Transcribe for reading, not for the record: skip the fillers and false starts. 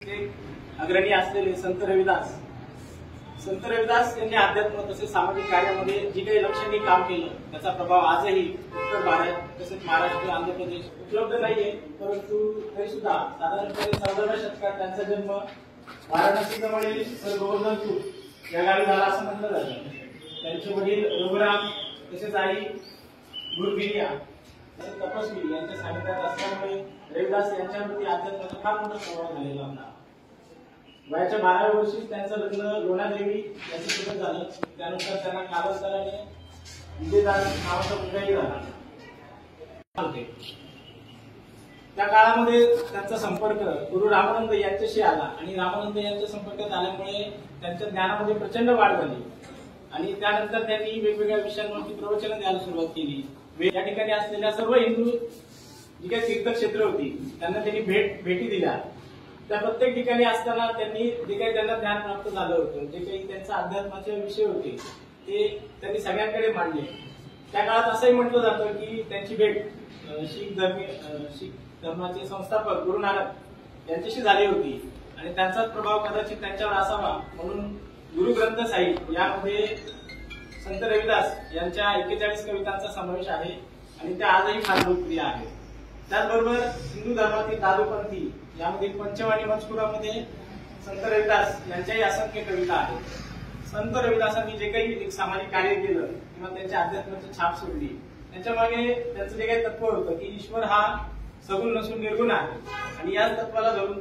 एक अग्रणी असलेले संत रविदास यांनी अध्यात्म तसेच सामाजिक कार्यामध्ये जी काही लक्षणीय काम केलं त्याचा प्रभाव आजही उत्तर भारत तसेच महाराष्ट्र आंध्र प्रदेश उपलब्ध नाहीये, परंतु तरी सुद्धा साधारणपणे 14व्या शतकात त्यांचा जन्म वाराणसी जवळील सर गोवर्धनपूर या गावी झाला असं म्हटलं जातं. त्यांचे वडील रघुराम तसेच आई गुरुगिरिया तपस्वी यांच्या सानिध्यात असल्यामुळे रविदास यांच्यावरती अध्यात्माचा फार मोठा प्रभाव झालेला होता. वयाच्या 12व्या वर्षी त्यांचं लग्न लोणादेवी यांच्यासोबत झालं. त्यानंतर त्यांना कालांतराने विजयदास नावाचा मुलगाही झाला. त्या काळामध्ये त्यांचा संपर्क गुरु रामानंद यांच्याशी आला आणि रामानंद यांच्या संपर्कात आल्यामुळे त्यांच्या ज्ञानामध्ये प्रचंड वाढ झाली आणि त्यानंतर त्यांनी वेगवेगळ्या विषयांवरती प्रवचनं द्यायला सुरुवात केली. या ठिकाणी असलेल्या सर्व हिंदू जी काही तीर्थक्षेत्र होती त्यांना त्यांनी भेटी दिल्या. त्या प्रत्येक ठिकाणी असताना त्यांनी जे काही त्यांना ज्ञान प्राप्त झालं होतं, जे काही त्यांचा अध्यात्माचे विषय होते ते त्यांनी सगळ्यांकडे मांडले. त्या काळात असंही म्हटलं जातं की त्यांची भेट शीख धर्माचे संस्थापक गुरु नानक यांच्याशी झाली होती आणि त्यांचाच प्रभाव कदाचित त्यांच्यावर असावा म्हणून गुरु ग्रंथ साहिब यामध्ये संत रविदास यांच्या 41 कवितांचा समावेश आहे आणि त्या आजही फार लोकप्रिय आहेत. त्याचबरोबर हिंदू धर्मातील दादूपंथी यामधील पंचवाणी मजकुरामध्ये संत रविदास यांच्याही असंख्य कविता आहेत. संत रविदासांनी जे काही एक सामाजिक कार्य केलं किंवा त्यांच्या अध्यात्माची छाप सोडली त्याच्या मागे त्यांचं जे काही तत्व होतं की ईश्वर हा सगुण नसून निर्गुण आहे आणि याच तत्वाला धरून